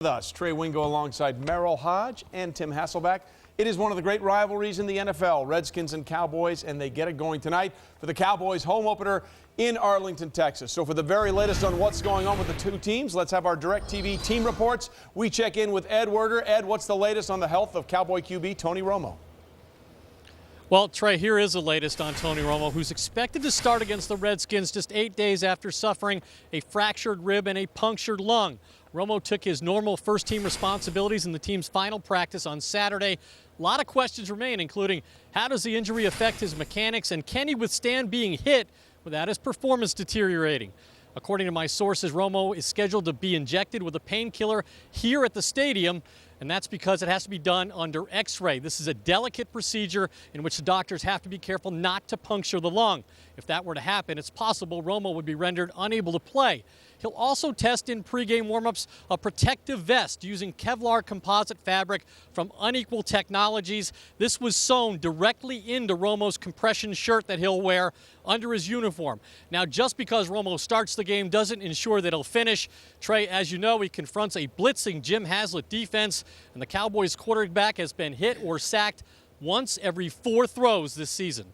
With us, Trey Wingo alongside Merrill Hodge and Tim Hasselback. It is one of the great rivalries in the NFL, Redskins and Cowboys, and they get it going tonight for the Cowboys home opener in Arlington, Texas. So for the very latest on what's going on with the two teams, let's have our DirecTV team reports. We check in with Ed Werder. Ed, what's the latest on the health of Cowboy QB Tony Romo? Well, Trey, here is the latest on Tony Romo, who's expected to start against the Redskins just 8 days after suffering a fractured rib and a punctured lung. Romo took his normal first-team responsibilities in the team's final practice on Saturday. A lot of questions remain, including how does the injury affect his mechanics and can he withstand being hit without his performance deteriorating? According to my sources, Romo is scheduled to be injected with a painkiller here at the stadium, and that's because it has to be done under X-ray. This is a delicate procedure in which the doctors have to be careful not to puncture the lung. If that were to happen, it's possible Romo would be rendered unable to play. He'll also test in pregame warmups a protective vest using Kevlar composite fabric from Unequal Technologies. This was sewn directly into Romo's compression shirt that he'll wear under his uniform. Now, just because Romo starts the game doesn't ensure that he'll finish. Trey, as you know, he confronts a blitzing Jim Haslett defense, and the Cowboys quarterback has been hit or sacked once every 4 throws this season.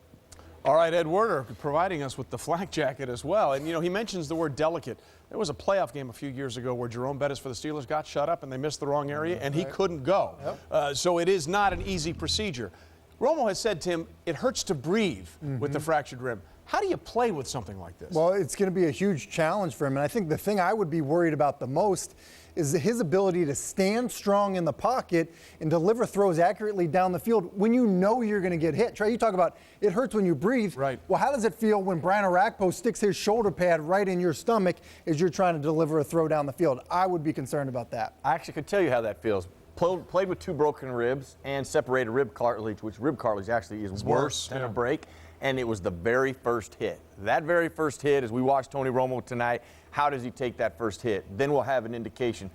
All right, Ed Werder providing us with the flak jacket as well. And, you know, he mentions the word delicate. There was a playoff game a few years ago where Jerome Bettis for the Steelers got shut up and they missed the wrong area and he couldn't go. So it is not an easy procedure. Romo has said, Tim, it hurts to breathe with the fractured rib. How do you play with something like this? Well, it's going to be a huge challenge for him. And I think the thing I would be worried about the most is his ability to stand strong in the pocket and deliver throws accurately down the field when you know you're going to get hit. Trey, you talk about it hurts when you breathe. Right. Well, how does it feel when Brian Orakpo sticks his shoulder pad right in your stomach as you're trying to deliver a throw down the field? I would be concerned about that. I actually could tell you how that feels. Played with 2 broken ribs and separated rib cartilage, which rib cartilage actually is worse than a break. And it was the very first hit. That very first hit, as we watch Tony Romo tonight, how does he take that first hit? Then we'll have an indication,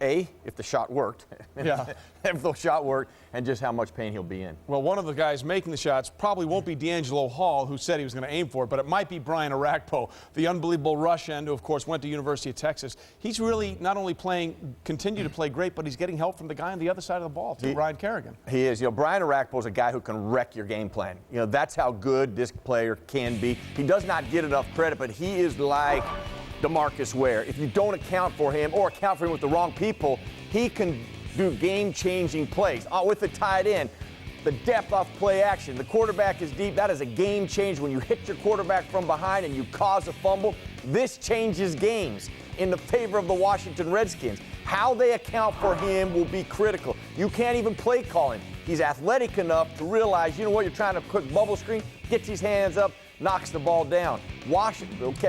A, if the shot worked, if the shot worked, and just how much pain he'll be in. Well, one of the guys making the shots probably won't be D'Angelo Hall, who said he was going to aim for it, but it might be Brian Orakpo, the unbelievable rush end, who, of course, went to University of Texas. He's really not only continue to play great, but he's getting help from the guy on the other side of the ball, too, Ryan Kerrigan. He is. You know, Brian Orakpo is a guy who can wreck your game plan. You know, that's how good this player can be. He does not get enough credit, but he is like DeMarcus Ware. If you don't account for him or account for him with the wrong people, he can do game-changing plays. With the tight end, the depth off play action, the quarterback is deep. That is a game changer. When you hit your quarterback from behind and you cause a fumble, this changes games in the favor of the Washington Redskins. How they account for him will be critical. You can't even play call him. He's athletic enough to realize, you know what, you're trying to quick bubble screen, gets his hands up, knocks the ball down.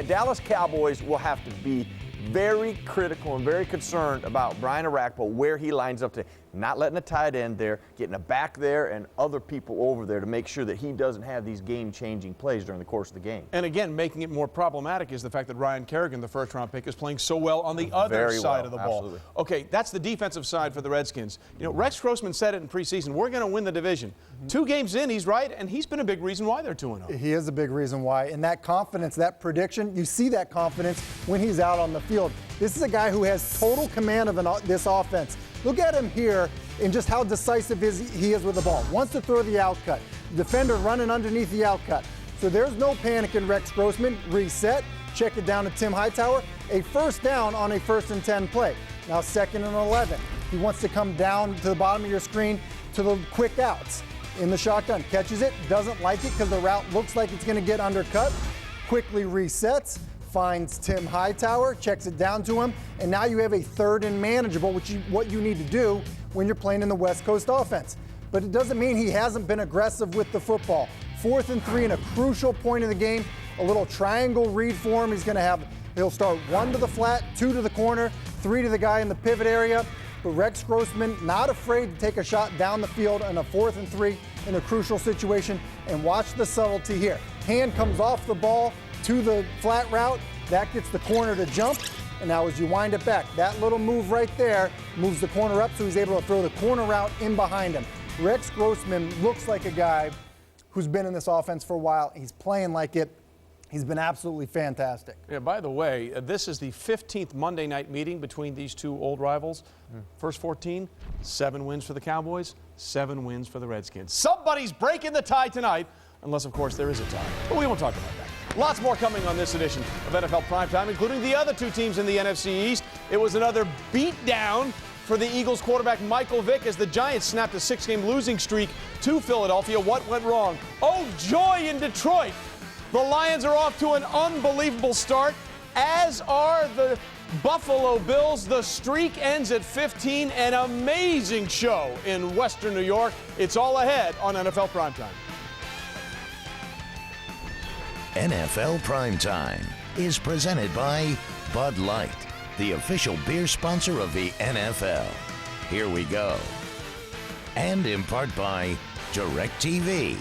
Dallas Cowboys will have to be very critical and very concerned about Brian Orakpo, where he lines up to, not letting a tight end there, getting a back there and other people over there to make sure that he doesn't have these game-changing plays during the course of the game. And again, making it more problematic is the fact that Ryan Kerrigan, the first-round pick, is playing so well on the other side of the ball. Absolutely. Okay, that's the defensive side for the Redskins. You know, Rex Grossman said it in preseason, we're going to win the division. 2 games in, he's right, and he's been a big reason why they're 2-0. He is a big reason why. And that confidence, that prediction, you see that confidence when he's out on the field. This is a guy who has total command of this offense. Look at him here and just how decisive he is with the ball. Wants to throw the out cut. Defender running underneath the out cut. So there's no panic in Rex Grossman. Reset, check it down to Tim Hightower. A first down on a 1st and 10 play. Now 2nd and 11. He wants to come down to the bottom of your screen to the quick outs. In the shotgun, catches it, doesn't like it because the route looks like it's going to get undercut. Quickly resets. Finds Tim Hightower, checks it down to him, and now you have a 3rd and manageable, which is what you need to do when you're playing in the West Coast offense. But it doesn't mean he hasn't been aggressive with the football. 4th and 3 in a crucial point of the game, a little triangle read for him. He'll start 1 to the flat, 2 to the corner, 3 to the guy in the pivot area. But Rex Grossman not afraid to take a shot down the field on a 4th and 3 in a crucial situation. And watch the subtlety here. Hand comes off the ball to the flat route. That gets the corner to jump. And now as you wind it back, that little move right there moves the corner up so he's able to throw the corner route in behind him. Rex Grossman looks like a guy who's been in this offense for a while. He's playing like it. He's been absolutely fantastic. Yeah, by the way, this is the 15th Monday night meeting between these two old rivals. First 14, 7 wins for the Cowboys, 7 wins for the Redskins. Somebody's breaking the tie tonight, unless, of course, there is a tie. But we won't talk about that. Lots more coming on this edition of NFL Primetime, including the other two teams in the NFC East. It was another beatdown for the Eagles quarterback Michael Vick as the Giants snapped a 6-game losing streak to Philadelphia. What went wrong? Oh, joy in Detroit. The Lions are off to an unbelievable start, as are the Buffalo Bills. The streak ends at 15. An amazing show in Western New York. It's all ahead on NFL Primetime. NFL Primetime is presented by Bud Light, the official beer sponsor of the NFL. Here we go. And in part by DirecTV.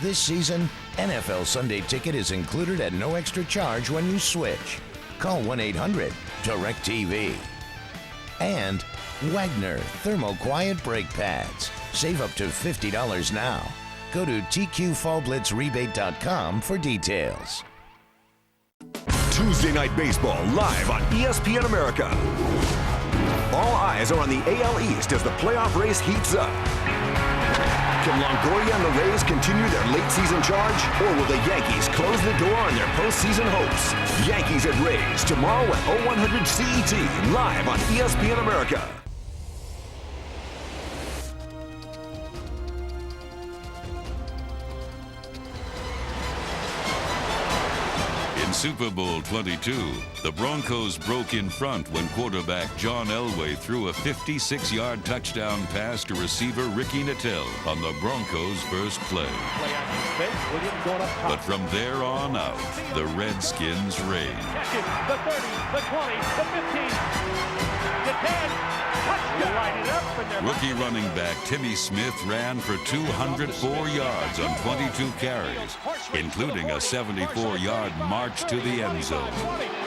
This season, NFL Sunday Ticket is included at no extra charge when you switch. Call 1-800-DIRECTV. And Wagner Thermo-Quiet Brake Pads. Save up to $50 now. Go to tqfallblitzrebate.com for details. Tuesday Night Baseball live on ESPN America. All eyes are on the AL East as the playoff race heats up. Can Longoria and the Rays continue their late-season charge, or will the Yankees close the door on their postseason hopes? Yankees at Rays tomorrow at 0100 CET, live on ESPN America. In Super Bowl 22, the Broncos broke in front when quarterback John Elway threw a 56-yard touchdown pass to receiver Ricky Nattel on the Broncos' first play. But from there on out, the Redskins reigned. The 30, the 20, the 15, the 10, touchdown. Rookie running back Timmy Smith ran for 204 yards on 22 carries, including a 74-yard march to the end zone.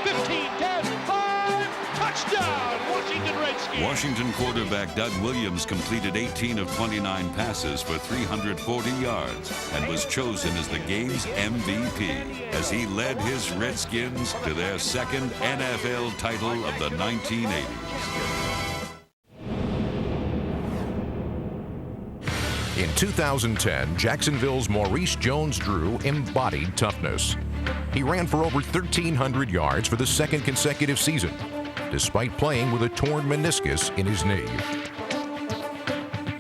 15, 10, 5, touchdown, Washington Redskins. Washington quarterback Doug Williams completed 18 of 29 passes for 340 yards and was chosen as the game's MVP as he led his Redskins to their second NFL title of the 1980s. In 2010, Jacksonville's Maurice Jones-Drew embodied toughness. He ran for over 1,300 yards for the second consecutive season, despite playing with a torn meniscus in his knee.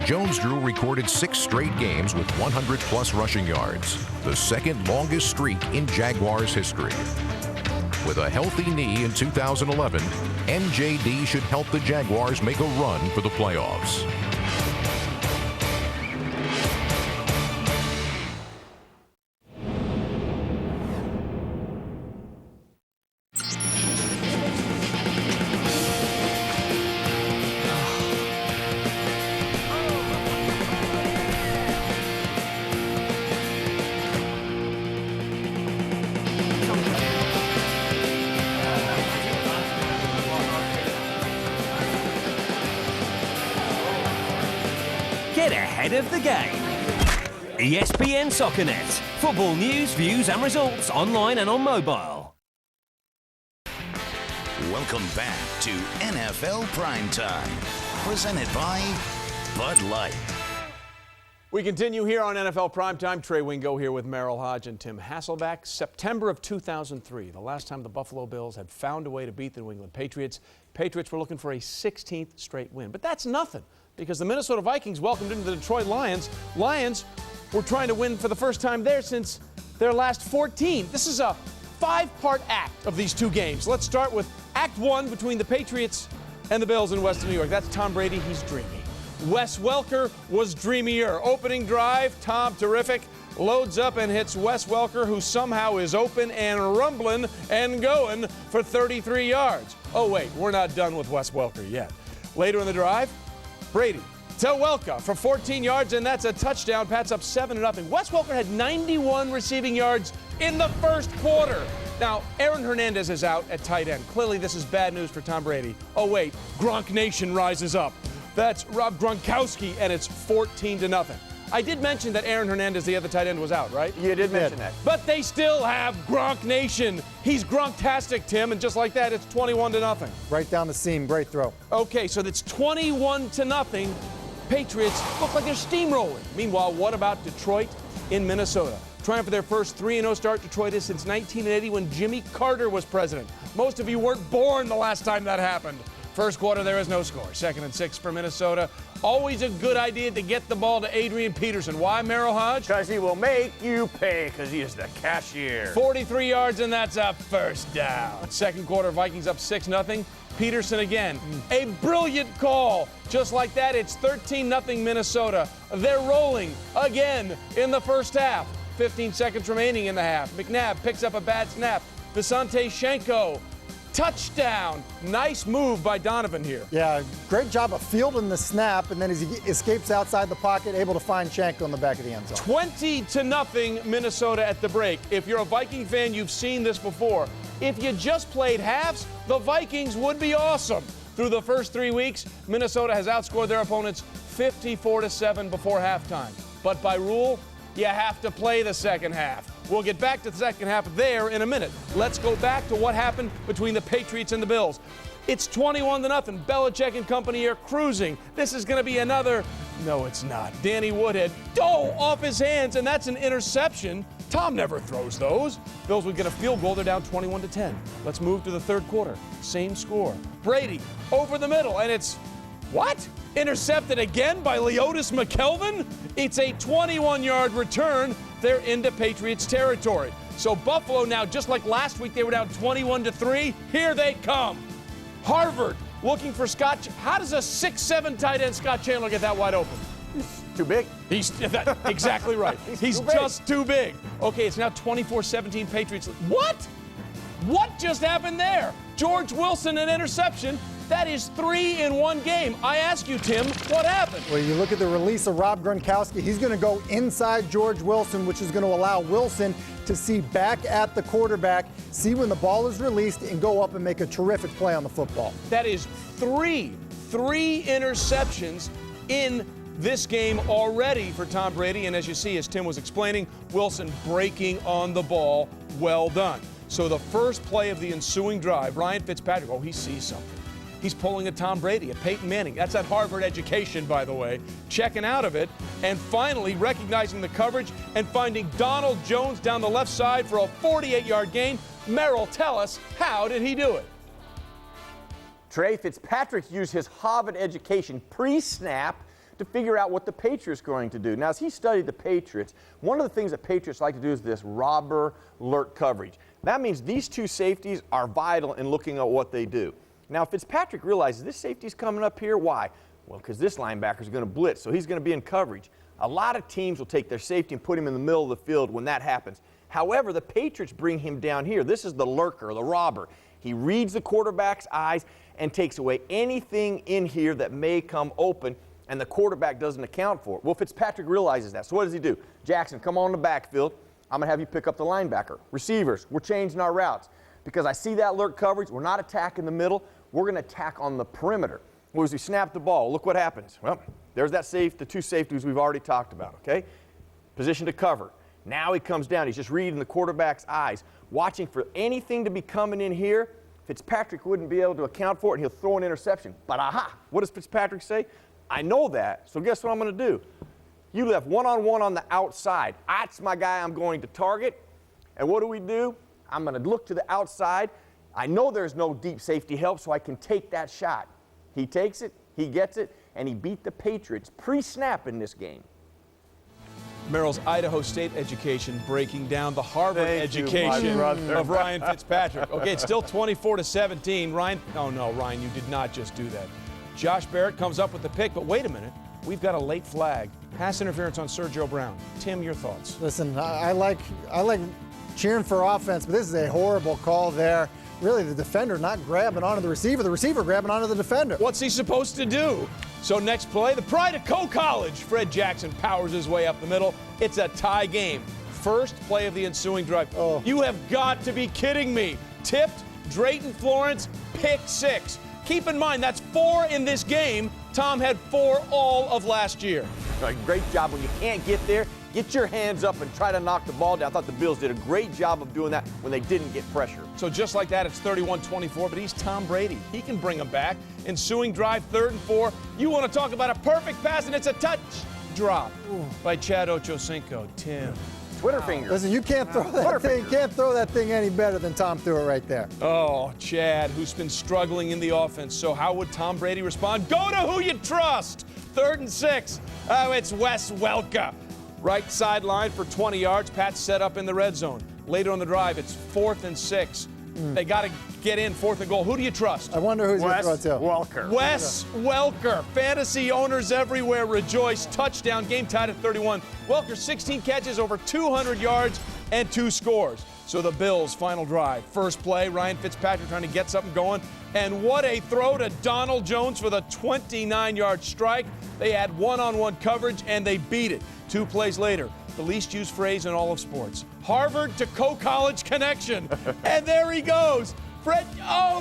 Jones-Drew recorded 6 straight games with 100-plus rushing yards, the second longest streak in Jaguars history. With a healthy knee in 2011, MJD should help the Jaguars make a run for the playoffs. Get ahead of the game. ESPN SoccerNet. Football news, views and results online and on mobile. Welcome back to NFL Primetime, presented by Bud Light. We continue here on NFL Primetime. Trey Wingo here with Merrill Hodge and Tim Hasselback. September of 2003, the last time the Buffalo Bills had found a way to beat the New England Patriots. Patriots were looking for a 16th straight win. But that's nothing, because the Minnesota Vikings welcomed into the Detroit Lions. Lions were trying to win for the first time there since their last 14. This is a 5-part act of these two games. Let's start with Act 1 between the Patriots and the Bills in Western New York. That's Tom Brady. He's dreamy. Wes Welker was dreamier. Opening drive, Tom terrific. Loads up and hits Wes Welker, who somehow is open and rumbling and going for 33 yards. Oh, wait, we're not done with Wes Welker yet. Later in the drive, Brady to Welker for 14 yards, and that's a touchdown. Pats up 7-0. Wes Welker had 91 receiving yards in the first quarter. Now, Aaron Hernandez is out at tight end. Clearly, this is bad news for Tom Brady. Oh, wait, Gronk Nation rises up. That's Rob Gronkowski, and it's 14-0. I did mention that Aaron Hernandez, the other tight end, was out, right? You did mention that. But they still have Gronk Nation. He's Gronktastic, Tim, and just like that, it's 21-0. Right down the seam, great throw. Okay, so that's 21-0. Patriots look like they're steamrolling. Meanwhile, what about Detroit in Minnesota? Trying for their first 3-0 start, Detroit is since 1980 when Jimmy Carter was president. Most of you weren't born the last time that happened. First quarter, there is no score. 2nd and 6 for Minnesota. Always a good idea to get the ball to Adrian Peterson. Why, Merrill Hodge? Because he will make you pay because he is the cashier. 43 yards, and that's a first down. Second quarter, Vikings up 6-0. Peterson again. A brilliant call. Just like that, it's 13-0 Minnesota. They're rolling again in the first half. 15 seconds remaining in the half. McNabb picks up a bad snap. Visante Shenko. Touchdown. Nice move by Donovan here. Yeah, great job of fielding the snap, and then as he escapes outside the pocket, able to find Shanko in the back of the end zone. 20-0 Minnesota at the break. If you're a Viking fan, you've seen this before. If you just played halves, the Vikings would be awesome. Through the first 3 weeks, Minnesota has outscored their opponents 54-7 before halftime. But by rule, you have to play the second half. We'll get back to the second half there in a minute. Let's go back to what happened between the Patriots and the Bills. It's 21-0. Belichick and company are cruising. This is going to be another. No, it's not. Danny Woodhead. Off his hands, and that's an interception. Tom never throws those. Bills would get a field goal. They're down 21-10. Let's move to the third quarter. Same score. Brady over the middle, and it's what? Intercepted again by Leotis McKelvin? It's a 21-yard return. They're into Patriots territory. So Buffalo now, just like last week, they were down 21-3. Here they come. Harvard looking for Scott. How does a 6'7" tight end Scott Chandler get that wide open? Too big. He's exactly right. He's just too big. Okay, it's now 24-17 Patriots. What? What just happened there? George Wilson, an interception. That is 3 in one game. I ask you, Tim, what happened? Well, you look at the release of Rob Gronkowski. He's going to go inside George Wilson, which is going to allow Wilson to see back at the quarterback, see when the ball is released, and go up and make a terrific play on the football. That is three interceptions in this game already for Tom Brady. And as you see, as Tim was explaining, Wilson breaking on the ball. Well done. So the first play of the ensuing drive, Ryan Fitzpatrick, he sees something. He's pulling a Tom Brady, a Peyton Manning. That's that Harvard education, by the way. Checking out of it, and finally recognizing the coverage and finding Donald Jones down the left side for a 48-yard gain. Merrill, tell us, how did he do it? Trey, Fitzpatrick used his Harvard education pre-snap to figure out what the Patriots are going to do. Now, as he studied the Patriots, one of the things that Patriots like to do is this robber lurk coverage. That means these two safeties are vital in looking at what they do. Now, Fitzpatrick realizes this safety's coming up here. Why? Well, because this linebacker's going to blitz, so he's going to be in coverage. A lot of teams will take their safety and put him in the middle of the field when that happens. However, the Patriots bring him down here. This is the lurker, the robber. He reads the quarterback's eyes and takes away anything in here that may come open, and the quarterback doesn't account for it. Well, Fitzpatrick realizes that. So what does he do? Jackson, come on the backfield. I'm going to have you pick up the linebacker. Receivers, we're changing our routes. Because I see that lurk coverage, we're not attacking the middle. We're going to attack on the perimeter. Well, as we snap the ball, look what happens. Well, there's that the two safeties we've already talked about, okay? Position to cover. Now he comes down. He's just reading the quarterback's eyes, watching for anything to be coming in here. Fitzpatrick wouldn't be able to account for it, and he'll throw an interception. But aha, what does Fitzpatrick say? I know that, so guess what I'm going to do? You left one-on-one on the outside. That's my guy I'm going to target. And what do? I'm going to look to the outside. I know there's no deep safety help, so I can take that shot. He takes it, he gets it, and he beat the Patriots pre-snap in this game. Merrill's Idaho State education breaking down the Harvard education of Ryan Fitzpatrick. Okay, it's still 24-17. Ryan, oh no, Ryan, you did not just do that. Josh Barrett comes up with the pick, but wait a minute. We've got a late flag. Pass interference on Sergio Brown. Tim, your thoughts? Listen, I like cheering for offense, but this is a horrible call there. Really, the defender not grabbing onto the receiver grabbing onto the defender. What's he supposed to do? So next play, the pride of Co-College. Fred Jackson powers his way up the middle. It's a tie game. First play of the ensuing drive. You have got to be kidding me. Tipped, Drayton Florence, pick 6. Keep in mind, that's 4 in this game. Tom had 4 all of last year. Great job. When you can't get there, get your hands up and try to knock the ball down. I thought the Bills did a great job of doing that when they didn't get pressure. So just like that, it's 31-24, but he's Tom Brady. He can bring them back. Ensuing drive, 3rd and 4. You want to talk about a perfect pass, and it's a touch drop by Chad Ochocinco. Tim. Twitter finger. Listen, you can't throw that thing. Can't throw that thing any better than Tom threw it right there. Oh, Chad, who's been struggling in the offense. So how would Tom Brady respond? Go to who you trust. 3rd and 6. Oh, it's Wes Welker. Right sideline for 20 yards. Pat's set up in the red zone. Later on the drive, it's 4th and 6. They got to get in 4th and goal. Who do you trust? I wonder who's going to throw it to. Welker. Wes Welker. Fantasy owners everywhere rejoice. Touchdown. Game tied at 31. Welker, 16 catches, over 200 yards, and 2 scores. So the Bills' final drive. First play, Ryan Fitzpatrick trying to get something going. And what a throw to Donald Jones for the 29-yard strike. They had one-on-one coverage, and they beat it. 2 plays later, the least used phrase in all of sports. Harvard to college connection. And there he goes. Fred,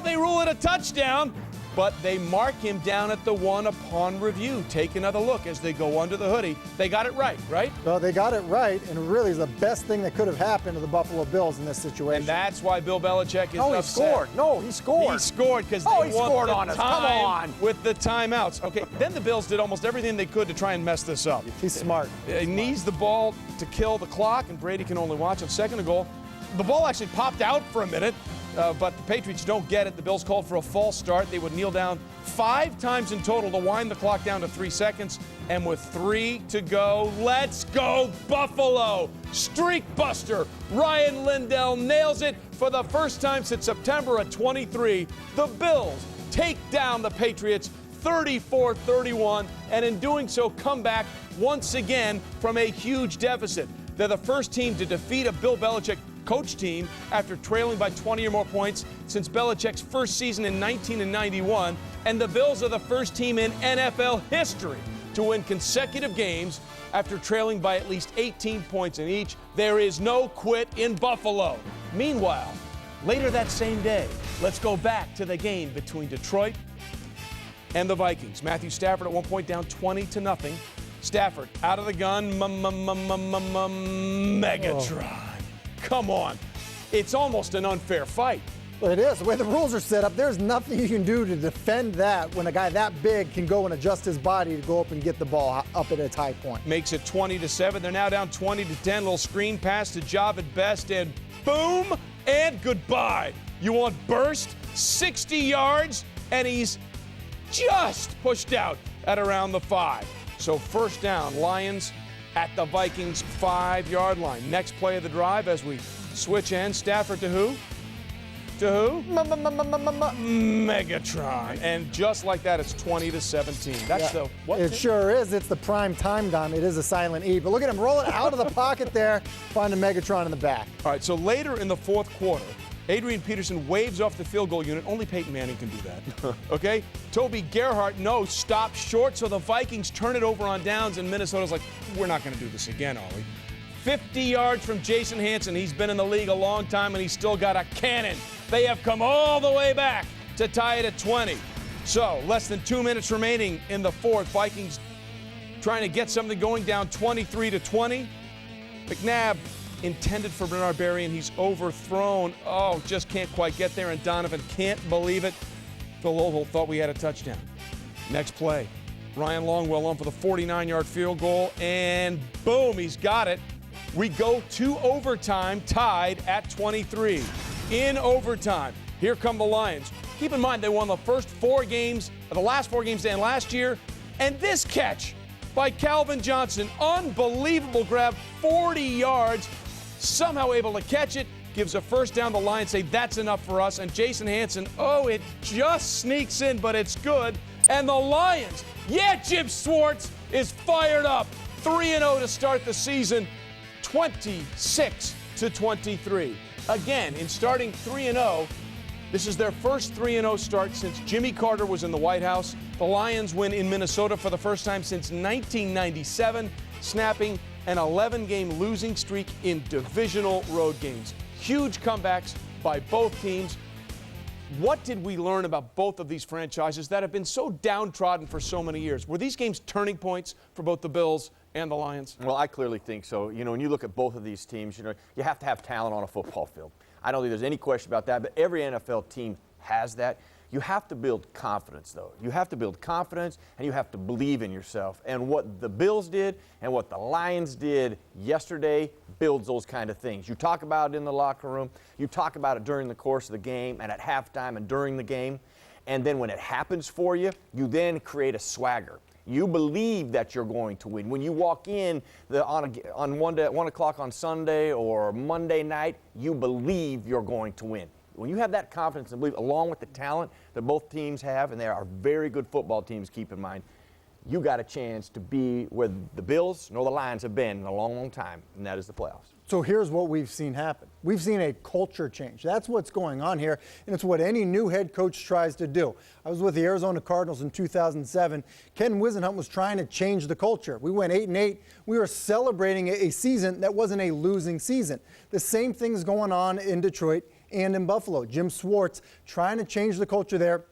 they rule it a touchdown. But they mark him down at the 1 upon review. Take another look as they go under the hoodie. They got it right? Well, they got it right, and it really is the best thing that could have happened to the Buffalo Bills in this situation. And that's why Bill Belichick is upset. He scored. No, he scored. He scored because he scored on us. Come on. With the timeouts. Okay, then the Bills did almost everything they could to try and mess this up. He's smart. He needs the ball to kill the clock, and Brady can only watch it. 2nd and goal. The ball actually popped out for a minute. But the Patriots don't get it. The Bills called for a false start. They would kneel down 5 times in total to wind the clock down to 3 seconds. And with 3 to go, let's go Buffalo! Streak buster Ryan Lindell nails it for the first time since September of 23. The Bills take down the Patriots 34-31, and in doing so come back once again from a huge deficit. They're the first team to defeat a Bill Belichick coach team after trailing by 20 or more points since Belichick's first season in 1991, and the Bills are the first team in NFL history to win consecutive games after trailing by at least 18 points in each. There is no quit in Buffalo. Meanwhile, later that same day, let's go back to the game between Detroit and the Vikings. Matthew Stafford at one point down 20-0. Stafford out of the gun, Megatron. Come on. It's almost an unfair fight. Well, it is. The way the rules are set up, there's nothing you can do to defend that when a guy that big can go and adjust his body to go up and get the ball up at its high point. Makes it 20-7. They're now down 20-10. Little screen pass to Javid Best, and boom and goodbye. You want burst, 60 yards, and he's just pushed out at around the 5. So first down, Lions at the Vikings 5-yard line. Next play of the drive as we switch ends. Stafford to who? To who? Megatron. And just like that, it's 20-17. That's the what? It sure is. It's the prime time dime. It is a silent E. But look at him rolling out of the pocket there, find a Megatron in the back. All right, so later in the 4th quarter, Adrian Peterson waves off the field goal unit. Only Peyton Manning can do that. Okay? Toby Gerhart, stopped short, so the Vikings turn it over on downs, and Minnesota's like, we're not going to do this again, are we? 50 yards from Jason Hanson. He's been in the league a long time, and he's still got a cannon. They have come all the way back to tie it at 20. So, less than 2 minutes remaining in the 4th. Vikings trying to get something going, down 23-20. McNabb intended for Bernard Berry, and he's overthrown. Just can't quite get there, and Donovan can't believe it. Phil Lowell thought we had a touchdown. Next play, Ryan Longwell on for the 49-yard field goal, and boom, he's got it. We go to overtime, tied at 23. In overtime, here come the Lions. Keep in mind, they won the last 4 games they had last year, and this catch by Calvin Johnson, unbelievable grab, 40 yards, somehow able to catch it, gives a first down. The Lions say that's enough for us, and Jason Hanson, it just sneaks in, but it's good. And the Lions, Jim Schwartz is fired up. 3-0 to start the season, 26-23. Again, in starting 3-0, this is their first 3-0 start since Jimmy Carter was in the White House. The Lions win in Minnesota for the first time since 1997, snapping an 11-game losing streak in divisional road games. Huge comebacks by both teams. What did we learn about both of these franchises that have been so downtrodden for so many years? Were these games turning points for both the Bills and the Lions? Well, I clearly think so. You know, when you look at both of these teams, you know, you have to have talent on a football field. I don't think there's any question about that, but every NFL team has that. You have to build confidence, though. You have to build confidence, and you have to believe in yourself. And what the Bills did and what the Lions did yesterday builds those kind of things. You talk about it in the locker room. You talk about it during the course of the game and at halftime and during the game. And then when it happens for you, you then create a swagger. You believe that you're going to win. When you walk in on 1 o'clock on Sunday or Monday night, you believe you're going to win. When you have that confidence and belief, along with the talent that both teams have, and they are very good football teams, keep in mind, you got a chance to be where the Bills nor the Lions have been in a long, long time, and that is the playoffs. So here's what we've seen happen. We've seen a culture change. That's what's going on here, and it's what any new head coach tries to do. I was with the Arizona Cardinals in 2007. Ken Wisenhunt was trying to change the culture. We went 8-8. We were celebrating a season that wasn't a losing season. The same thing's going on in Detroit and in Buffalo. Jim Schwartz trying to change the culture there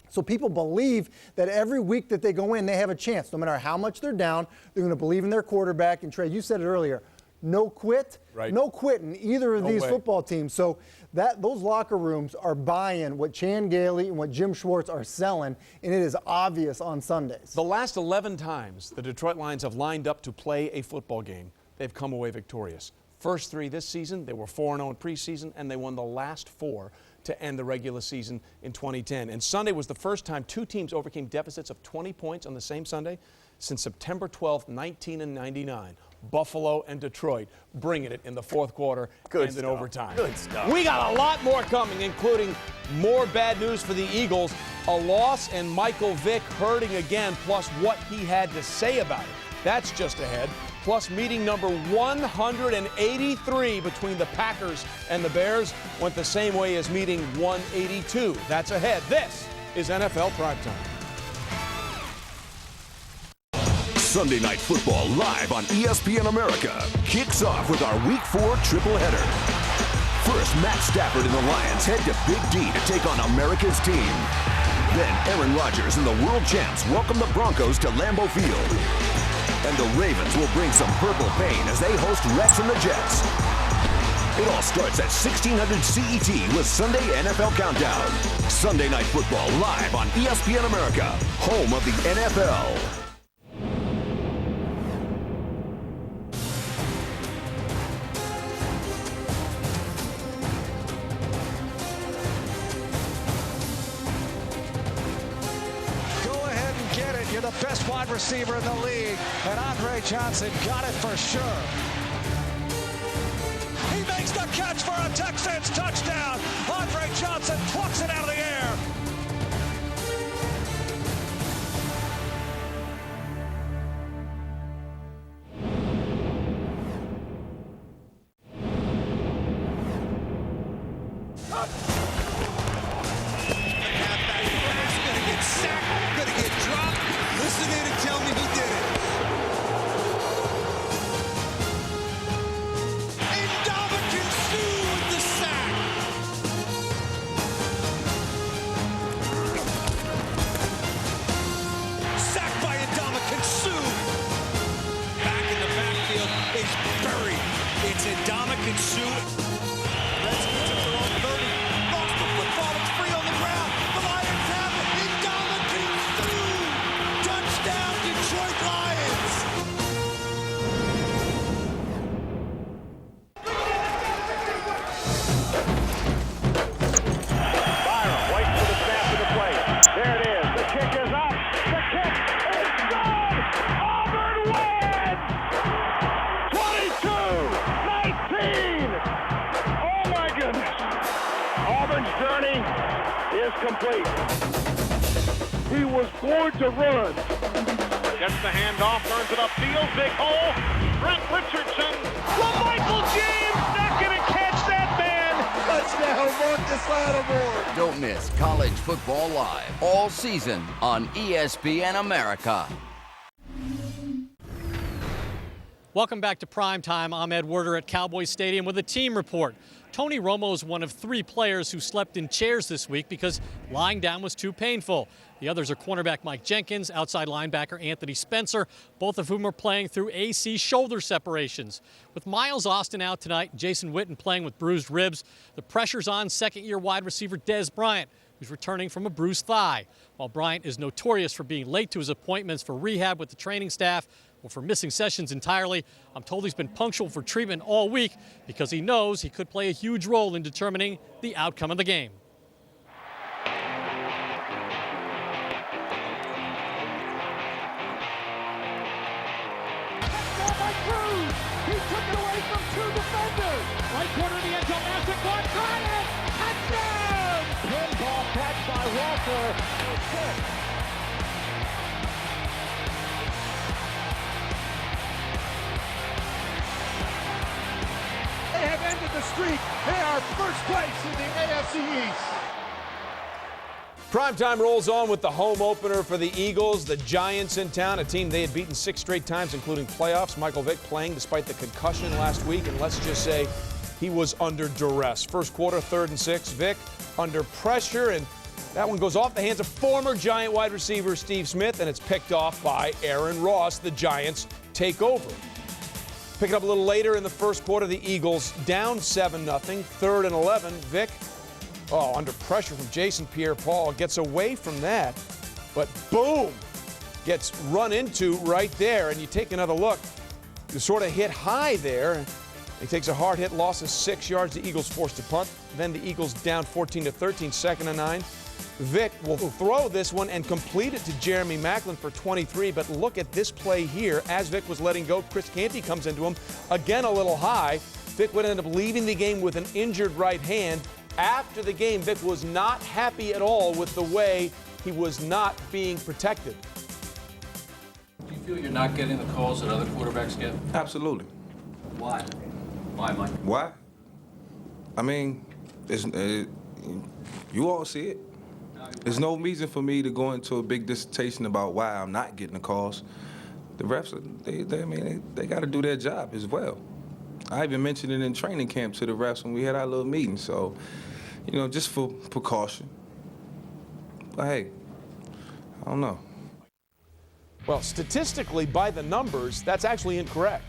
so people believe that every week that they go in, they have a chance. No matter how much they're down, they're going to believe in their quarterback. And Trey, you said it earlier, no quit. Right. No quit in either of these football teams. So those locker rooms are buying what Chan Gailey and what Jim Schwartz are selling, and it is obvious on Sundays. The last 11 times the Detroit Lions have lined up to play a football game, they've come away victorious. First 3 this season, they were 4-0 in preseason, and they won the last 4 to end the regular season in 2010. And Sunday was the first time 2 teams overcame deficits of 20 points on the same Sunday since September 12th, 1999. Buffalo and Detroit bringing it in the fourth quarter and in overtime. Good stuff. We got a lot more coming, including more bad news for the Eagles, a loss, and Michael Vick hurting again, plus what he had to say about it. That's just ahead. Plus meeting number 183 between the Packers and the Bears went the same way as meeting 182. That's ahead. This is NFL Primetime. Sunday Night Football live on ESPN America kicks off with our Week 4 triple header. First, Matt Stafford and the Lions head to Big D to take on America's team. Then Aaron Rodgers and the world champs welcome the Broncos to Lambeau Field. And the Ravens will bring some purple pain as they host Rex and the Jets. It all starts at 1600 CET with Sunday NFL Countdown. Sunday Night Football live on ESPN America, home of the NFL. You're the best wide receiver in the league, and Andre Johnson got it for sure. He makes the catch for a Texans touchdown. Andre Johnson plucks it out of the air. Complete. He was born to run. Gets the handoff, turns it upfield, big hole. Brent Richardson. Michael James not going to catch that man. Touchdown, Marcus Lattimore. Don't miss college football live all season on ESPN America. Welcome back to Primetime. I'm Ed Werder at Cowboys Stadium with a team report. Tony Romo is one of 3 players who slept in chairs this week because lying down was too painful. The others are cornerback Mike Jenkins, outside linebacker Anthony Spencer, both of whom are playing through AC shoulder separations. With Miles Austin out tonight, Jason Witten playing with bruised ribs, the pressure's on second-year wide receiver Dez Bryant, who's returning from a bruised thigh. While Bryant is notorious for being late to his appointments for rehab with the training staff or for missing sessions entirely, I'm told he's been punctual for treatment all week because he knows he could play a huge role in determining the outcome of the game. He took it away from 2 defenders. Right corner of the end zone. Now Saquon got it. Touchdown! Pinball catch by Walker. They have ended the streak. They are first place in the AFC East. Primetime rolls on with the home opener for the Eagles, the Giants in town, a team they had beaten 6 straight times, including playoffs. Michael Vick playing despite the concussion last week, and let's just say he was under duress. First quarter, 3rd and 6, Vick under pressure, and that one goes off the hands of former Giant wide receiver Steve Smith, and it's picked off by Aaron Ross. The Giants take over. Pick it up a little later in the first quarter, the Eagles down 7-0, 3rd and 11, Vick, under pressure from Jason Pierre-Paul, gets away from that, but boom, gets run into right there, and you take another look, you sort of hit high there. He takes a hard hit, loss of 6 yards. The Eagles forced to punt. Then the Eagles down 14-13, 2nd and 9. Vick will throw this one and complete it to Jeremy Maclin for 23, but look at this play here. As Vick was letting go, Chris Canty comes into him, again a little high. Vick would end up leaving the game with an injured right hand. After the game, Vick was not happy at all with the way he was not being protected. Do you feel you're not getting the calls that other quarterbacks get? Absolutely. Why? Why, Mike? Why? I mean, you all see it. There's no reason for me to go into a big dissertation about why I'm not getting the calls. The refs, they got to do their job as well. I even mentioned it in training camp to the refs when we had our little meeting. So, just for precaution. But hey, I don't know. Well, statistically, by the numbers, that's actually incorrect.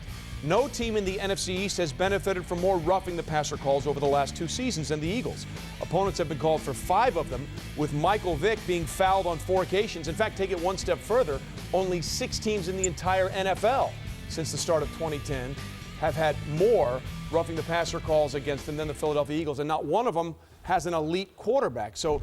No team in the NFC East has benefited from more roughing the passer calls over the last 2 seasons than the Eagles. Opponents have been called for 5 of them, with Michael Vick being fouled on 4 occasions. In fact, take it one step further, only 6 teams in the entire NFL since the start of 2010 have had more roughing the passer calls against them than the Philadelphia Eagles, and not one of them has an elite quarterback. So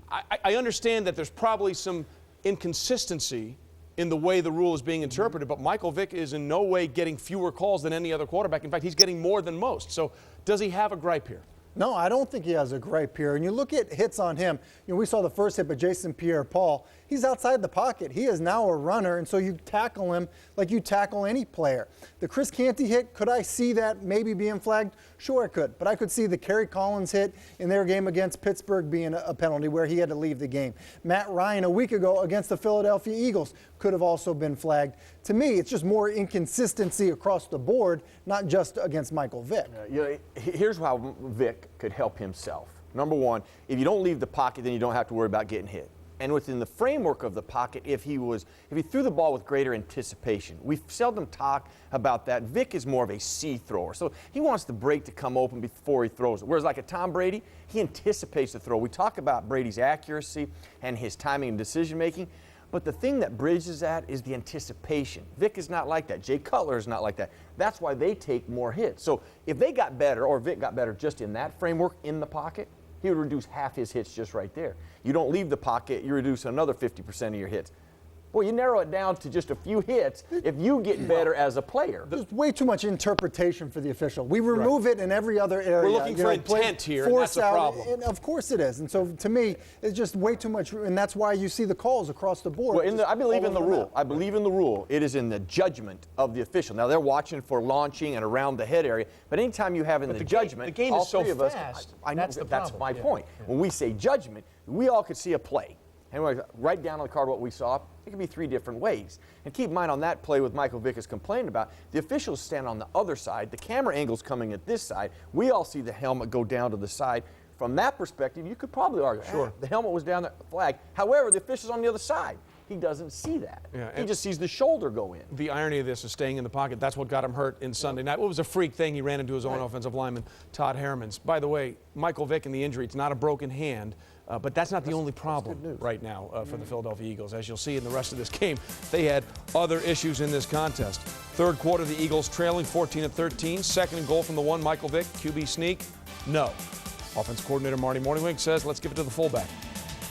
I understand that there's probably some inconsistency in the way the rule is being interpreted, but Michael Vick is in no way getting fewer calls than any other quarterback. In fact, he's getting more than most. So does he have a gripe here? No, I don't think he has a gripe here. And you look at hits on him. We saw the first hit by Jason Pierre-Paul. He's outside the pocket. He is now a runner, and so you tackle him like you tackle any player. The Chris Canty hit, could I see that maybe being flagged? Sure, I could. But I could see the Kerry Collins hit in their game against Pittsburgh being a penalty where he had to leave the game. Matt Ryan a week ago against the Philadelphia Eagles could have also been flagged. To me, it's just more inconsistency across the board, not just against Michael Vick. Here's how Vick could help himself. Number one, if you don't leave the pocket, then you don't have to worry about getting hit. And within the framework of the pocket, if he threw the ball with greater anticipation, we seldom talk about that. Vick is more of a C thrower, so he wants the break to come open before he throws it. Whereas like a Tom Brady, he anticipates the throw. We talk about Brady's accuracy and his timing and decision making, but the thing that bridges that is the anticipation. Vick is not like that. Jay Cutler is not like that. That's why they take more hits. So if they got better, or Vick got better just in that framework in the pocket, he would reduce half his hits just right there. You don't leave the pocket, you reduce another 50% of your hits. Boy, you narrow it down to just a few hits if you get better as a player. There's way too much interpretation for the official. We remove it in every other area. We're looking for intent here, and that's a problem. And of course it is. And so to me, it's just way too much, and that's why you see the calls across the board. Well, I believe in the rule. I believe in the rule. It is in the judgment of the official. Now, they're watching for launching and around the head area, but anytime you have in the judgment, the game all is so three of us, fast. I know, that's my point. When we say judgment, we all could see a play. Anyway, write down on the card what we saw. It could be 3 different ways. And keep in mind on that play with Michael Vick is complaining about, the officials stand on the other side. The camera angle's coming at this side. We all see the helmet go down to the side. From that perspective, you could probably argue, sure, the helmet was down the flag. However, the official's on the other side. He doesn't see that. Yeah, he just sees the shoulder go in. The irony of this is staying in the pocket. That's what got him hurt in Sunday night. What was a freak thing? He ran into his own offensive lineman, Todd Harrimans. By the way, Michael Vick and the injury, it's not a broken hand, but that's not the only problem right now for the Philadelphia Eagles. As you'll see in the rest of this game, they had other issues in this contest. Third quarter, the Eagles trailing 14-13. Second and goal from the 1, Michael Vick. QB sneak? No. Offense coordinator Marty Morningwig says, let's give it to the fullback.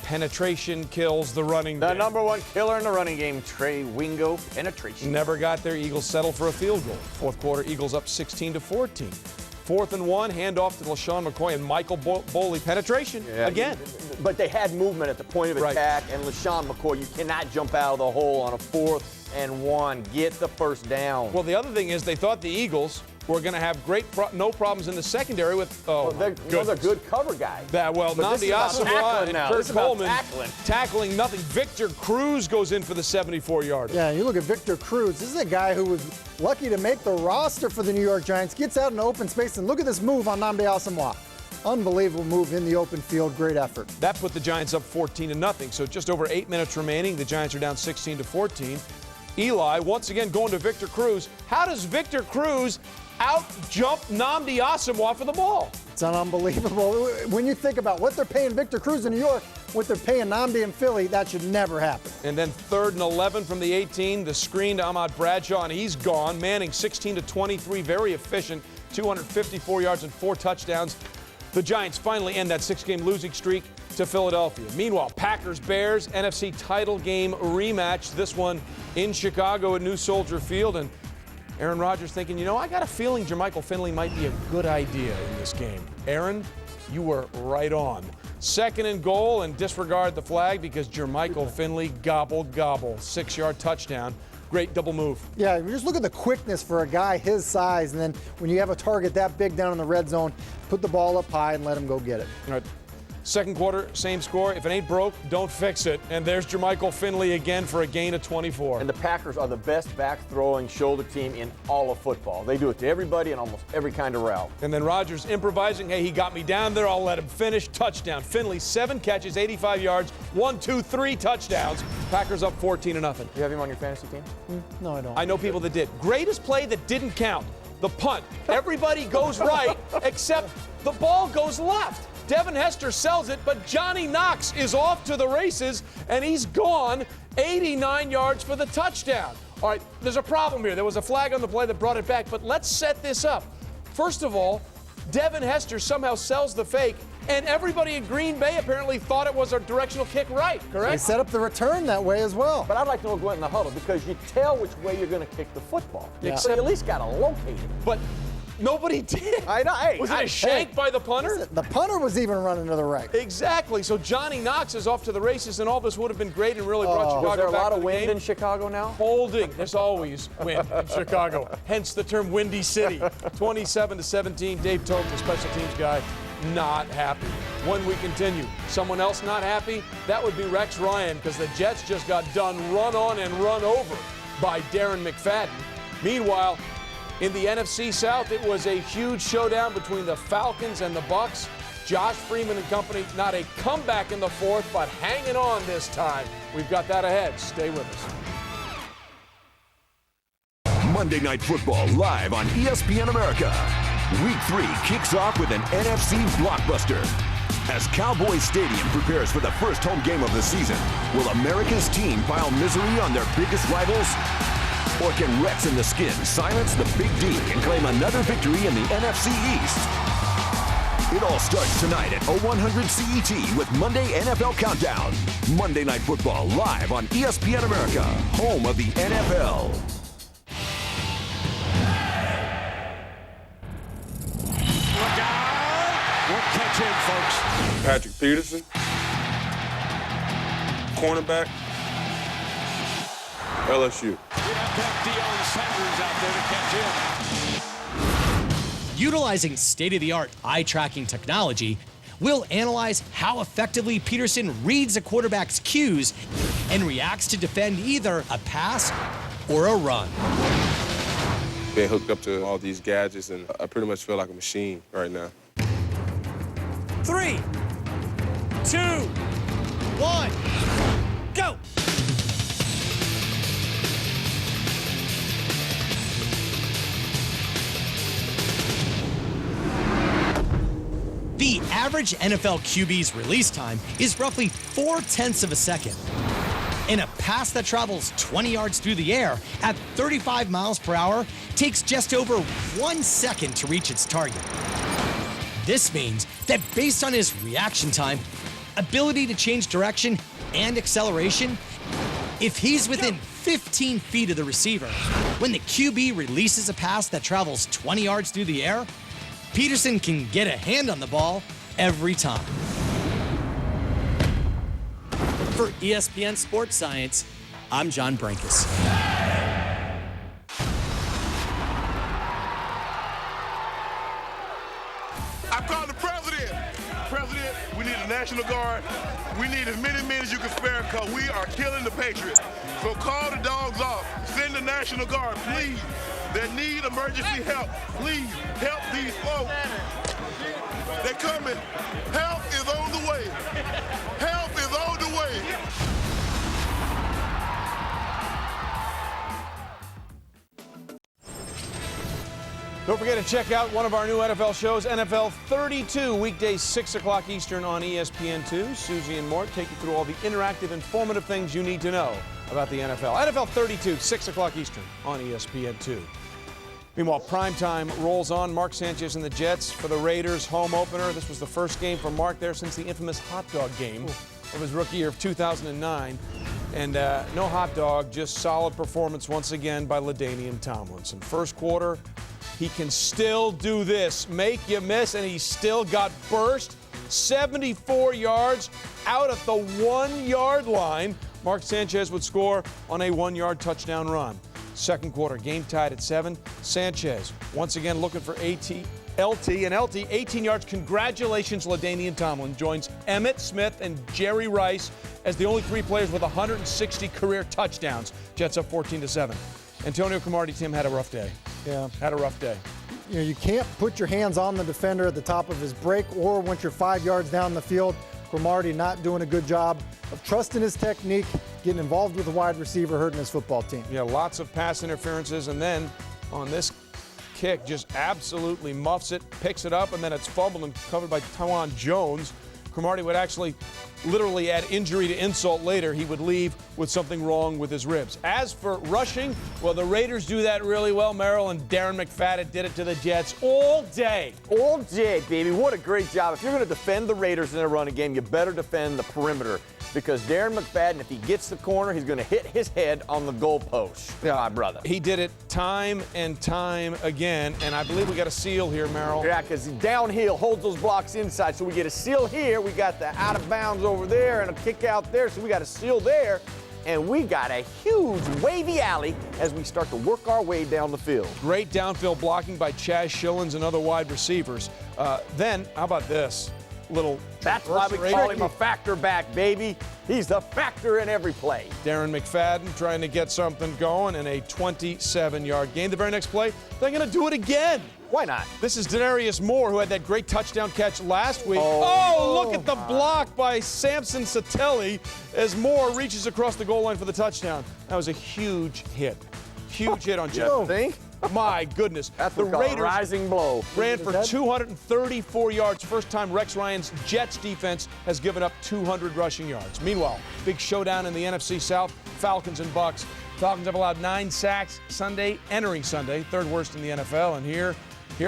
Penetration kills the running game. The number 1 killer in the running game, Trey Wingo, penetration. Never got there. Eagles settle for a field goal. Fourth quarter, Eagles up 16-14. 4th and 1, handoff to LaShawn McCoy and Michael Boley. Penetration again. But they had movement at the point of attack, and LaShawn McCoy, you cannot jump out of the hole on a 4th and 1. Get the first down. Well, the other thing is they thought the Eagles were going to have no problems in the secondary with, they're good cover guys. Nnamdi Asomugha and Kurt Coleman tackling nothing. Victor Cruz goes in for the 74-yarder. Yeah, you look at Victor Cruz. This is a guy who was lucky to make the roster for the New York Giants. Gets out in open space, and look at this move on Nnamdi Asomugha. Unbelievable move in the open field. Great effort. That put the Giants up 14-0. So just over 8 minutes remaining. The Giants are down 16-14. Eli once again going to Victor Cruz. How does Victor Cruz out-jump Nnamdi Asomugha for the ball? It's unbelievable. When you think about what they're paying Victor Cruz in New York, what they're paying Nnamdi in Philly, that should never happen. And then 3rd and 11 from the 18, the screen to Ahmad Bradshaw, and he's gone. Manning 16-23, very efficient, 254 yards and 4 touchdowns. The Giants finally end that 6-game losing streak to Philadelphia. Meanwhile, Packers-Bears NFC title game rematch. This one in Chicago at New Soldier Field. And Aaron Rodgers thinking, I got a feeling Jermichael Finley might be a good idea in this game. Aaron, you were right on. 2nd and goal, and disregard the flag because Jermichael Finley gobble. 6-yard touchdown. Great double move. Yeah, just look at the quickness for a guy his size, and then when you have a target that big down in the red zone, put the ball up high and let him go get it. All right. Second quarter, same score. If it ain't broke, don't fix it. And there's Jermichael Finley again for a gain of 24. And the Packers are the best back-throwing shoulder team in all of football. They do it to everybody in almost every kind of route. And then Rodgers improvising. Hey, he got me down there. I'll let him finish. Touchdown. Finley, 7 catches, 85 yards, 1, 2, 3 touchdowns. Packers up 14-0. You have him on your fantasy team? No, I don't. I know people that did. Greatest play that didn't count. The punt. Everybody goes right, except the ball goes left. Devin Hester sells it, but Johnny Knox is off to the races, and he's gone 89 yards for the touchdown. All right, there's a problem here. There was a flag on the play that brought it back, but let's set this up. First of all, Devin Hester somehow sells the fake, and everybody in Green Bay apparently thought it was a directional kick right, correct? They set up the return that way as well. But I'd like to know what went in the huddle because you tell which way you're going to kick the football. Yeah. So you at least got to locate it. But nobody did. I know. Hey, was it a shank by the punter? Listen, the punter was even running to the right. Exactly. So Johnny Knox is off to the races, and all this would have been great and really brought Chicago back. Was there a lot of to the wind game. in Chicago now? Holding. There's always wind in Chicago. Hence the term Windy City. 27-17. Dave Tote, the special teams guy, not happy. When we continue, someone else not happy? That would be Rex Ryan, because the Jets just got done run on and run over by Darren McFadden. Meanwhile, in the NFC South, it was a huge showdown between the Falcons and the Bucs. Josh Freeman and company, not a comeback in the 4th, but hanging on this time. We've got that ahead. Stay with us. Monday Night Football live on ESPN America. Week 3 kicks off with an NFC blockbuster. As Cowboys Stadium prepares for the first home game of the season, will America's team pile misery on their biggest rivals? Or can Rex and the Skin silence the Big D and claim another victory in the NFC East? It all starts tonight at 0100 CET with Monday NFL Countdown. Monday Night Football live on ESPN America, home of the NFL. Look out! Won't catch him, folks. Patrick Peterson, cornerback, LSU. Deion Sanders out there to catch him. Utilizing state-of-the-art eye-tracking technology, we'll analyze how effectively Peterson reads a quarterback's cues and reacts to defend either a pass or a run. Been hooked up to all these gadgets, and I pretty much feel like a machine right now. 3, 2, 1, go! The average NFL QB's release time is roughly 0.4 of a second. And a pass that travels 20 yards through the air at 35 miles per hour takes just over 1 second to reach its target. This means that based on his reaction time, ability to change direction, and acceleration, if he's within 15 feet of the receiver, when the QB releases a pass that travels 20 yards through the air, Peterson can get a hand on the ball every time. For ESPN Sports Science, I'm John Brankus. I called the president. President, we need a National Guard. We need as many men as you can spare because we are killing the Patriots. So call the dogs off. Send the National Guard, please. They need emergency help. Please help these folks. They're coming. Help is on the way. Help is on the way. Don't forget to check out one of our new NFL shows, NFL 32, weekdays 6 o'clock Eastern on ESPN2. Susie and Mort take you through all the interactive, informative things you need to know about the NFL. NFL 32, 6 o'clock Eastern on ESPN2. Meanwhile, primetime rolls on. Mark Sanchez and the Jets for the Raiders home opener. This was the first game for Mark there since the infamous hot dog game of his rookie year of 2009. And no hot dog, just solid performance once again by LaDainian Tomlinson. First quarter, he can still do this. Make you miss, and he still got burst. 74 yards out at the 1-yard line. Mark Sanchez would score on a 1-yard touchdown run. Second quarter, game tied at 7. Sanchez once again looking for LT, 18 yards. Congratulations, LaDainian Tomlin joins Emmitt Smith and Jerry Rice as the only 3 players with 160 career touchdowns. Jets up 14-7. Antonio Cromartie, Tim, had a rough day. Yeah. Had a rough day. You know, you can't put your hands on the defender at the top of his break or once you're 5 yards down the field. Cromartie not doing a good job of trusting his technique, getting involved with the wide receiver, hurting his football team. Yeah, lots of pass interferences, and then on this kick, just absolutely muffs it, picks it up, and then it's fumbled and covered by Tawan Jones. Cromartie would actually literally add injury to insult later. He would leave with something wrong with his ribs. As for rushing, well, the Raiders do that really well. Merrill and Darren McFadden did it to the Jets all day. All day, baby. What a great job. If you're going to defend the Raiders in a running game, you better defend the perimeter. Because Darren McFadden, if he gets the corner, he's going to hit his head on the goalpost. Yeah, my brother. He did it time and time again, and I believe we got a seal here, Merrill. Yeah, because downhill holds those blocks inside. So we get a seal here. We got the out of bounds over there and a kick out there. So we got a seal there. And we got a huge wavy alley as we start to work our way down the field. Great downfield blocking by Chaz Schillens and other wide receivers. Then, how about this? That's why we call him a factor back, baby. He's the factor in every play. Darren McFadden trying to get something going in a 27-yard gain. The very next play, they're going to do it again. Why not? This is Denarius Moore, who had that great touchdown catch last week. Oh, look at the block by Samson Satelli as Moore reaches across the goal line for the touchdown. That was a huge hit. Huge hit on Jeff. You think? My goodness. That's the what we call a Raiders rising blow. Ran for 234 yards. First time Rex Ryan's Jets defense has given up 200 rushing yards. Meanwhile, big showdown in the NFC South, Falcons and Bucks. Falcons have allowed 9 sacks entering Sunday, third worst in the NFL. And here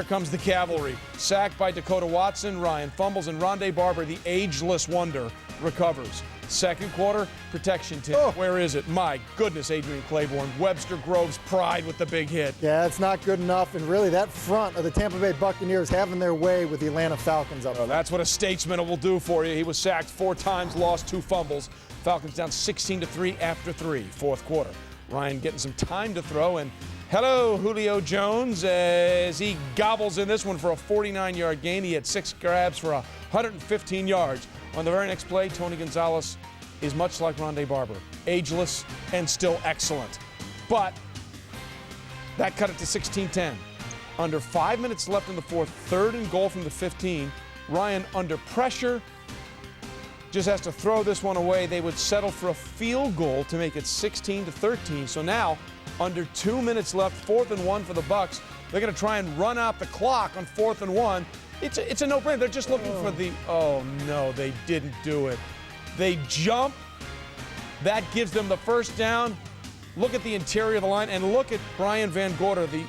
comes the cavalry. Sacked by Dakota Watson, Ryan fumbles, and Rondé Barber, the ageless wonder, recovers. Second quarter, protection team. Where is it? My goodness, Adrian Claiborne. Webster Groves' pride with the big hit. Yeah, it's not good enough. And really, that front of the Tampa Bay Buccaneers having their way with the Atlanta Falcons up there. That's what a statesman will do for you. He was sacked 4 times, lost 2 fumbles. Falcons down 16-3 after 3, fourth quarter. Ryan getting some time to throw, and Hello, Julio Jones, as he gobbles in this one for a 49-yard gain. He had 6 grabs for 115 yards. On the very next play, Tony Gonzalez is much like Rondé Barber, ageless and still excellent. But that cut it to 16-10. Under 5 minutes left in the fourth, 3rd and goal from the 15. Ryan, under pressure, just has to throw this one away. They would settle for a field goal to make it 16-13. So now, under 2 minutes left, 4th and 1 for the Bucs. They're going to try and run out the clock on 4th and 1. It's a no-brainer. They're just looking for the, oh no, they didn't do it. They jump. That gives them the first down. Look at the interior of the line, and look at Brian Van Gorder, the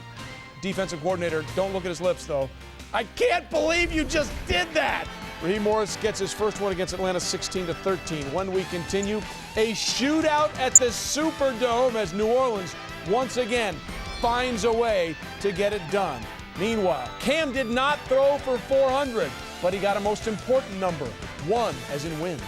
defensive coordinator. Don't look at his lips, though. I can't believe you just did that. Raheem Morris gets his first one against Atlanta, 16-13. When we continue, a shootout at the Superdome as New Orleans once again finds a way to get it done. Meanwhile, Cam did not throw for 400, but he got a most important number, 1 as in win.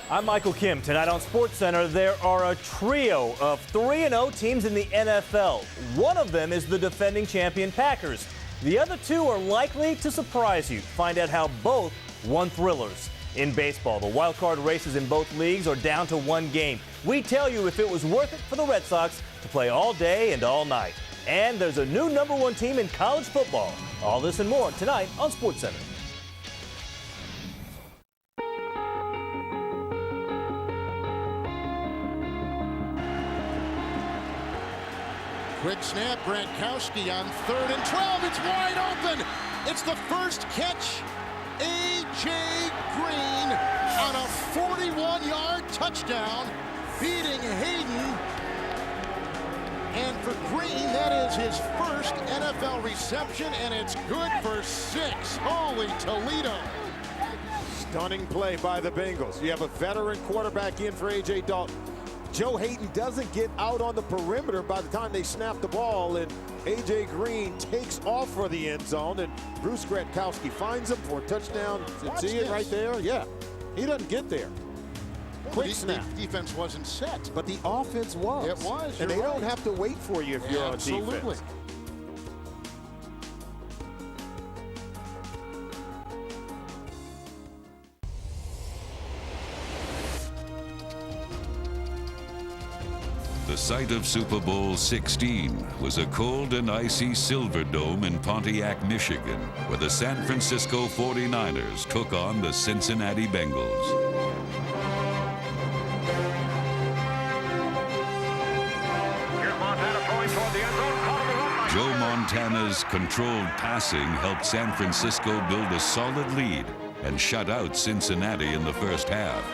I'm Michael Kim. Tonight on SportsCenter, there are a trio of 3-0 teams in the NFL. One of them is the defending champion Packers. The other 2 are likely to surprise you. Find out how both won thrillers. In baseball, the wild card races in both leagues are down to 1 game. We tell you if it was worth it for the Red Sox to play all day and all night. And there's a new #1 team in college football. All this and more tonight on SportsCenter. Quick snap, Gronkowski on 3rd and 12. It's wide open. It's the first catch. A.J. Green on a 41-yard touchdown, beating Hayden. And for Green, that is his first NFL reception, and it's good for 6. Holy Toledo. Stunning play by the Bengals. You have a veteran quarterback in for A.J. Dalton. Joe Hayden doesn't get out on the perimeter by the time they snap the ball, and A.J. Green takes off for the end zone, and Bruce Gronkowski finds him for a touchdown. See it right there? Yeah. He doesn't get there. Quick snap. The defense wasn't set. But the offense was. It was. And they don't have to wait for you if you're on defense. Absolutely. The site of Super Bowl 16 was a cold and icy Silverdome in Pontiac, Michigan, where the San Francisco 49ers took on the Cincinnati Bengals. Joe Montana's controlled passing helped San Francisco build a solid lead and shut out Cincinnati in the first half.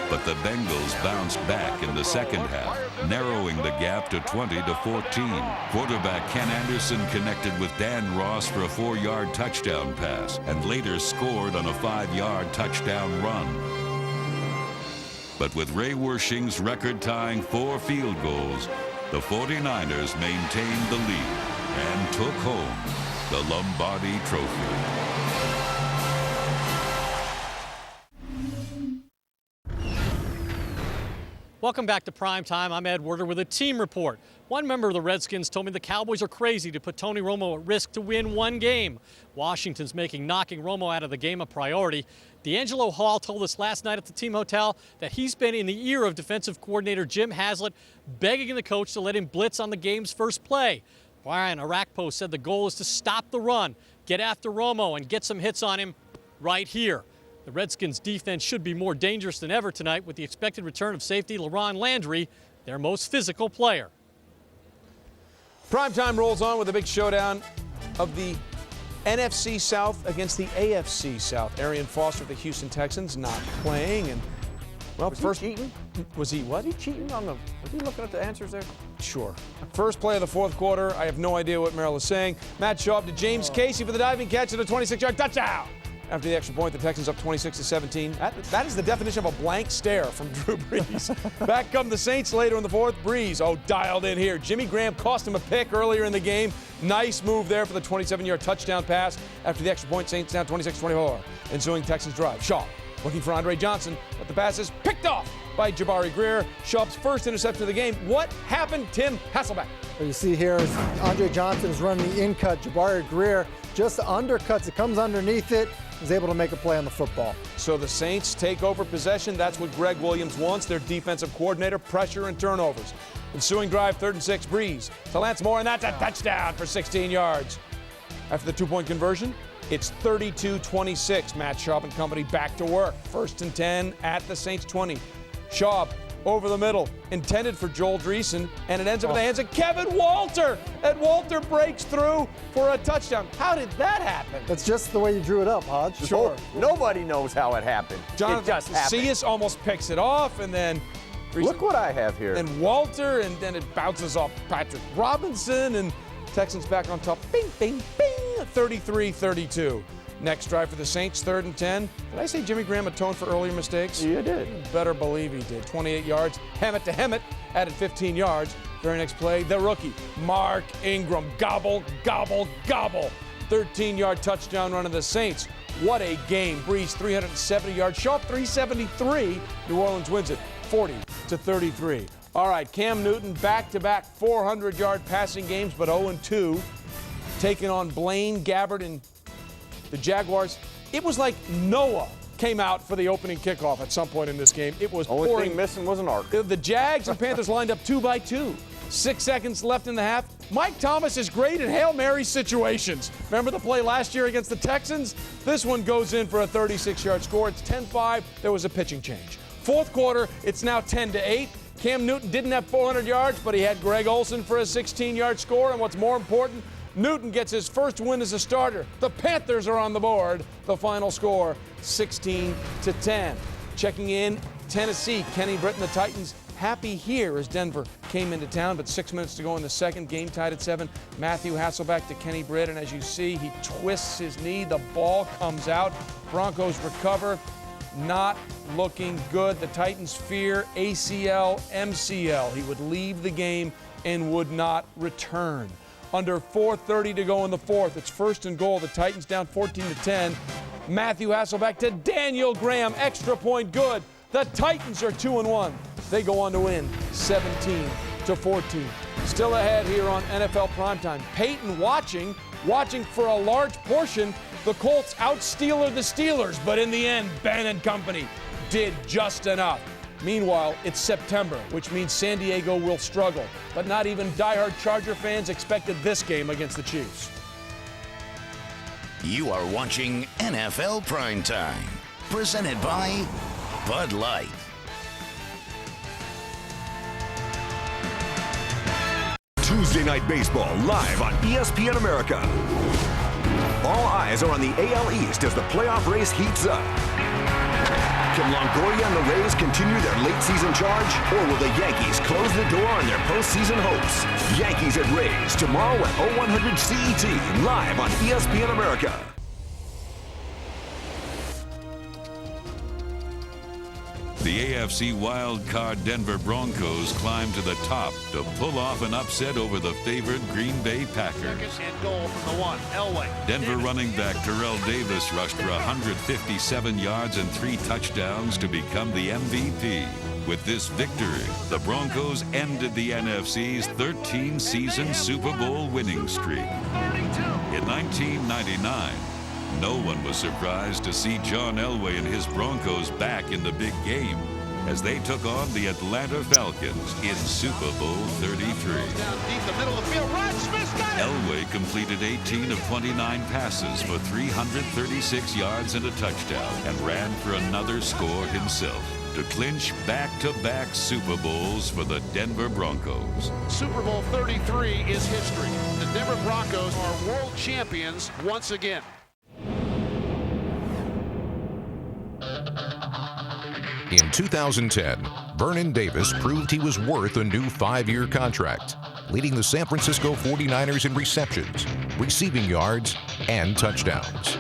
But the Bengals bounced back in the second half, narrowing the gap to 20-14. Quarterback Ken Anderson connected with Dan Ross for a 4-yard touchdown pass and later scored on a 5-yard touchdown run. But with Ray Wersching's record-tying 4 field goals, the 49ers maintained the lead and took home the Lombardi Trophy. Welcome back to Primetime. I'm Ed Werder with a team report. One member of the Redskins told me the Cowboys are crazy to put Tony Romo at risk to win 1 game. Washington's making knocking Romo out of the game a priority. D'Angelo Hall told us last night at the team hotel that he's been in the ear of defensive coordinator Jim Haslett, begging the coach to let him blitz on the game's first play. Brian Arakpo said the goal is to stop the run, get after Romo, and get some hits on him right here. The Redskins' defense should be more dangerous than ever tonight with the expected return of safety LaRon Landry, their most physical player. Primetime rolls on with a big showdown of the NFC South against the AFC South. Arian Foster of the Houston Texans not playing, and well, was he cheating? Was he what? Was he cheating on the? Was he looking at the answers there? Sure. First play of the fourth quarter. I have no idea what Merrill is saying. Matt Schaub to James Casey for the diving catch at a 26-yard touchdown. After the extra point, the Texans up 26-17. That is the definition of a blank stare from Drew Brees. Back come the Saints later in the fourth. Brees, dialed in here. Jimmy Graham cost him a pick earlier in the game. Nice move there for the 27-yard touchdown pass. After the extra point, Saints down 26-24. Ensuing Texans drive. Shaw looking for Andre Johnson, but the pass is picked off by Jabari Greer. Schaub's first interception of the game. What happened, Tim Hasselbeck? What you see here is Andre Johnson is running the in-cut. Jabari Greer just undercuts it, comes underneath it, is able to make a play on the football. So the Saints take over possession. That's what Greg Williams wants, their defensive coordinator, pressure and turnovers. Ensuing drive, 3rd and 6, Breeze to Lance Moore, and that's a touchdown for 16 yards. After the two-point conversion, it's 32-26. Matt Schaub and company back to work. 1st and 10 at the Saints 20. Schaub over the middle, intended for Joel Dreesen, and it ends up in the hands of Kevin Walter. And Walter breaks through for a touchdown. How did that happen? That's just the way you drew it up, Hodge. Sure. Nobody knows how it happened. Jonathan it just happened. Cius almost picks it off, and then look what I have here. And Walter, and then it bounces off Patrick Robinson, and Texans back on top. Bing, bing, bing, 33-32. Next drive for the Saints, 3rd and 10. Did I say Jimmy Graham atoned for earlier mistakes? You did. Better believe he did. 28 yards. Hammett to Hammett added 15 yards. Very next play, the rookie, Mark Ingram. Gobble, gobble, gobble. 13-yard touchdown run of the Saints. What a game. Breeze, 370 yards. Schaub, 373. New Orleans wins it, 40-33. All right, Cam Newton, back-to-back 400-yard passing games, but 0-2. Taking on Blaine Gabbert and the Jaguars. It was like Noah came out for the opening kickoff at some point in this game. It was only pouring. Thing missing was an arc. The Jags and Panthers lined up 2 by 2. 6 seconds left in the half. Mike Thomas is great at Hail Mary situations. Remember the play last year against the Texans? This one goes in for a 36-yard score. It's 10-5. There was a pitching change. 4th quarter, it's now 10-8. Cam Newton didn't have 400 yards, but he had Greg Olsen for a 16-yard score. And what's more important, Newton gets his first win as a starter. The Panthers are on the board. The final score, 16-10. Checking in, Tennessee, Kenny Britt and the Titans happy here as Denver came into town, but 6 minutes to go in the second, game tied at 7. Matthew Hasselbeck to Kenny Britt, and as you see, he twists his knee. The ball comes out. Broncos recover. Not looking good. The Titans fear ACL, MCL. He would leave the game and would not return. Under 4:30 to go in the 4th. It's 1st and goal. The Titans down 14-10. Matthew Hasselbeck to Daniel Graham. Extra point good. The Titans are 2-1. They go on to win 17-14. Still ahead here on NFL Primetime. Peyton watching for a large portion. The Colts out-Steeler the Steelers, but in the end, Ben and company did just enough. Meanwhile, it's September, which means San Diego will struggle. But not even diehard Charger fans expected this game against the Chiefs. You are watching NFL Primetime, presented by Bud Light. Tuesday Night Baseball live on ESPN America. All eyes are on the AL East as the playoff race heats up. Can Longoria and the Rays continue their late season charge? Or will the Yankees close the door on their postseason hopes? Yankees at Rays tomorrow at 0100 CET, live on ESPN America. The AFC wildcard Denver Broncos climb to the top to pull off an upset over the favored Green Bay Packers. Second and goal from the 1. Elway. Denver running back Terrell Davis rushed for 157 yards and 3 touchdowns to become the MVP. With this victory, the Broncos ended the NFC's 13-season Super Bowl winning streak. In 1999, no one was surprised to see John Elway and his Broncos back in the big game as they took on the Atlanta Falcons in Super Bowl 33. Down deep the middle of the field. Rod Smith got it. Elway completed 18 of 29 passes for 336 yards and a touchdown and ran for another score himself to clinch back-to-back Super Bowls for the Denver Broncos. Super Bowl 33 is history. The Denver Broncos are world champions once again. In 2010, Vernon Davis proved he was worth a new 5-year contract, leading the San Francisco 49ers in receptions, receiving yards, and touchdowns.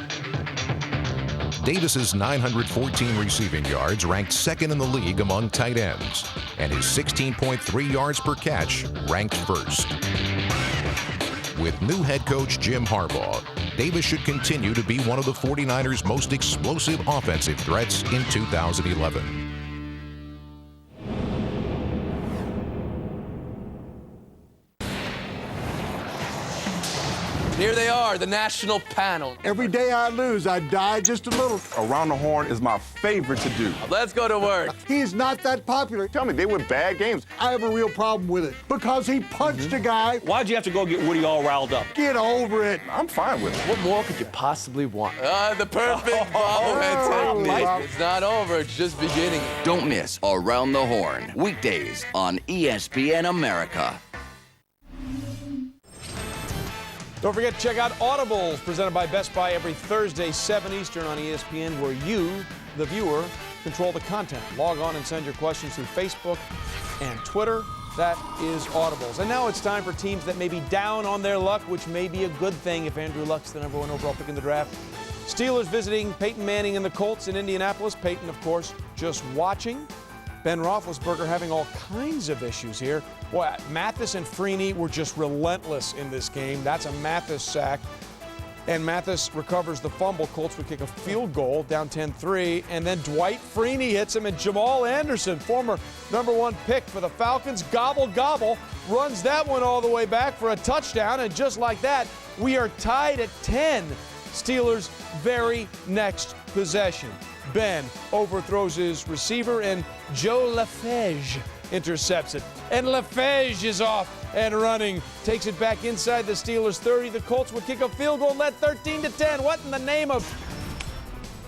Davis's 914 receiving yards ranked second in the league among tight ends, and his 16.3 yards per catch ranked first. With new head coach Jim Harbaugh, Davis should continue to be one of the 49ers' most explosive offensive threats in 2011. Here they are, the national panel. Every day I lose, I die just a little. Around the Horn is my favorite to do. Let's go to work. He's not that popular. Tell me, they win bad games. I have a real problem with it because he punched a guy. Why'd you have to go get Woody all riled up? Get over it. I'm fine with it. What more could you possibly want? The perfect bobblehead technique. It's not over, it's just beginning. Don't miss Around the Horn, weekdays on ESPN America. Don't forget to check out Audibles, presented by Best Buy every Thursday, 7 Eastern on ESPN, where you, the viewer, control the content. Log on and send your questions through Facebook and Twitter. That is Audibles. And now it's time for teams that may be down on their luck, which may be a good thing if Andrew Luck's the #1 overall pick in the draft. Steelers visiting Peyton Manning and the Colts in Indianapolis. Peyton, of course, just watching. Ben Roethlisberger having all kinds of issues here. Boy, Mathis and Freeney were just relentless in this game. That's a Mathis sack. And Mathis recovers the fumble. Colts would kick a field goal down 10-3. And then Dwight Freeney hits him. And Jamal Anderson, former #1 pick for the Falcons, gobble, runs that one all the way back for a touchdown. And just like that, we are tied at 10. Steelers' very next possession. Ben overthrows his receiver, and Joe LaFege intercepts it. And LaFege is off and running. Takes it back inside the Steelers' 30. The Colts would kick a field goal, led 13-10. What in the name of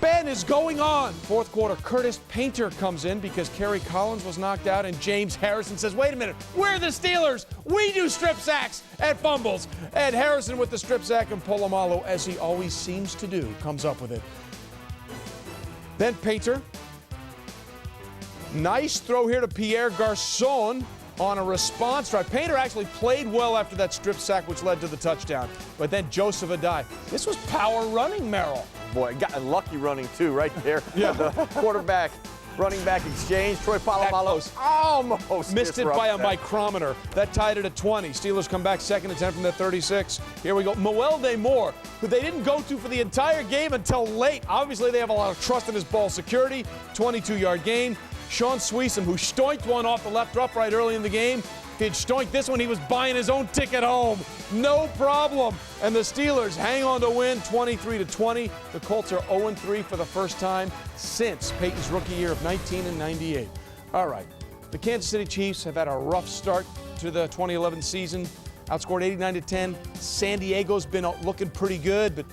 Ben is going on? Fourth quarter, Curtis Painter comes in because Kerry Collins was knocked out, and James Harrison says, wait a minute, we're the Steelers. We do strip sacks and fumbles. And Harrison with the strip sack, and Polamalu, as he always seems to do, comes up with it. Then Painter. Nice throw here to Pierre Garçon on a response drive. Painter actually played well after that strip sack, which led to the touchdown. But then Joseph Adai. This was power running, Merrill. Boy, got a lucky running, too, right there. Yeah. The quarterback, running back exchange. Troy Polamalu almost missed it by a micrometer. That tied it at 20. Steelers come back second and 10 from the 36. Here we go. Moelde Moore, who they didn't go to for the entire game until late. Obviously, they have a lot of trust in his ball security. 22-yard gain. Sean Sweesom, who stoinked one off the left upright early in the game. If he'd stoinked this one, he was buying his own ticket home. No problem. And the Steelers hang on to win 23-20. The Colts are 0-3 for the first time since Peyton's rookie year of 1998. All right. The Kansas City Chiefs have had a rough start to the 2011 season. Outscored 89-10. San Diego's been looking pretty good, but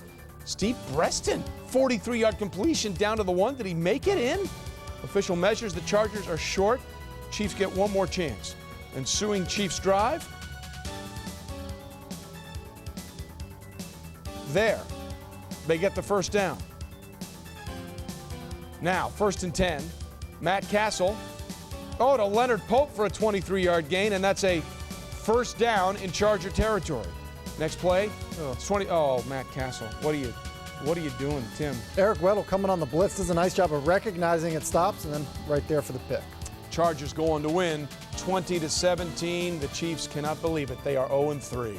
Steve Breston, 43-yard completion down to the one. Did he make it in? Official measures, the Chargers are short. Chiefs get one more chance. Ensuing Chiefs drive. There. They get the first down. Now, 1st and 10. Matt Castle. Oh, to Leonard Pope for a 23-yard gain, and that's a first down in Charger territory. Next play. It's 20. Oh, Matt Castle. What are you doing, Tim? Eric Weddle coming on the blitz does a nice job of recognizing it, stops, and then right there for the pick. Chargers go on to win 20-17. The Chiefs cannot believe it. They are 0-3.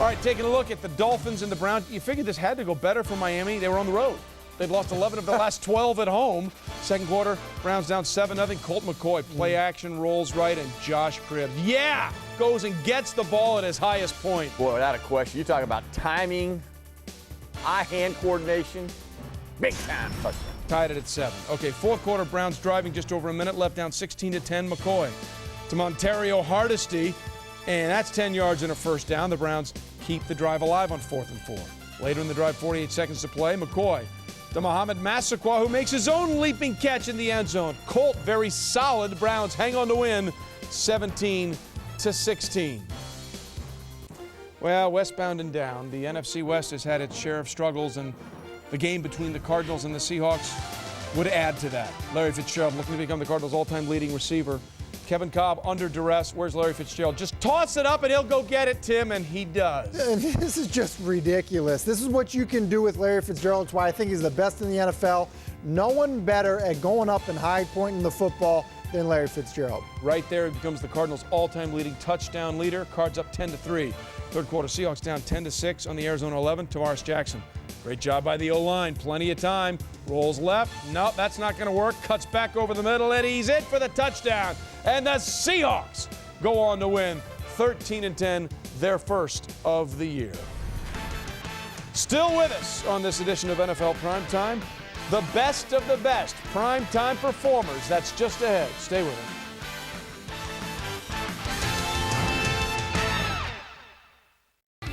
All right, taking a look at the Dolphins and the Browns. You figured this had to go better for Miami. They were on the road. They'd lost 11 of the last 12 at home. Second quarter, Browns down 7-0. Colt McCoy, play action, rolls right, and Josh Cribbs, goes and gets the ball at his highest point. Boy, without a question. You talk about timing, eye-hand coordination, big time touchdown. Tied it at 7. Okay, fourth quarter, Browns driving just over a minute left, down 16-10. McCoy to Montario Hardesty, and that's 10 yards and a first down. The Browns keep the drive alive on 4th and 4. Later in the drive, 48 seconds to play. McCoy to Mohamed Massaquoi, who makes his own leaping catch in the end zone. Colt, very solid. Browns hang on to win 17-16. Well, westbound and down. The NFC West has had its share of struggles, and the game between the Cardinals and the Seahawks would add to that. Larry Fitzgerald looking to become the Cardinals' all-time leading receiver. Kevin Cobb under duress. Where's Larry Fitzgerald? Just toss it up and he'll go get it, Tim, and he does. This is just ridiculous. This is what you can do with Larry Fitzgerald. It's why I think he's the best in the NFL. No one better at going up and high pointing the football than Larry Fitzgerald. Right there, he becomes the Cardinals' all-time leading touchdown leader. Cards up 10-3. Third quarter, Seahawks down 10-6 on the Arizona 11. Tavares Jackson. Great job by the O-line. Plenty of time. Rolls left. Nope, that's not going to work. Cuts back over the middle, and he's in for the touchdown. And the Seahawks go on to win 13-10, their first of the year. Still with us on this edition of NFL Primetime, the best of the best primetime performers. That's just ahead. Stay with us.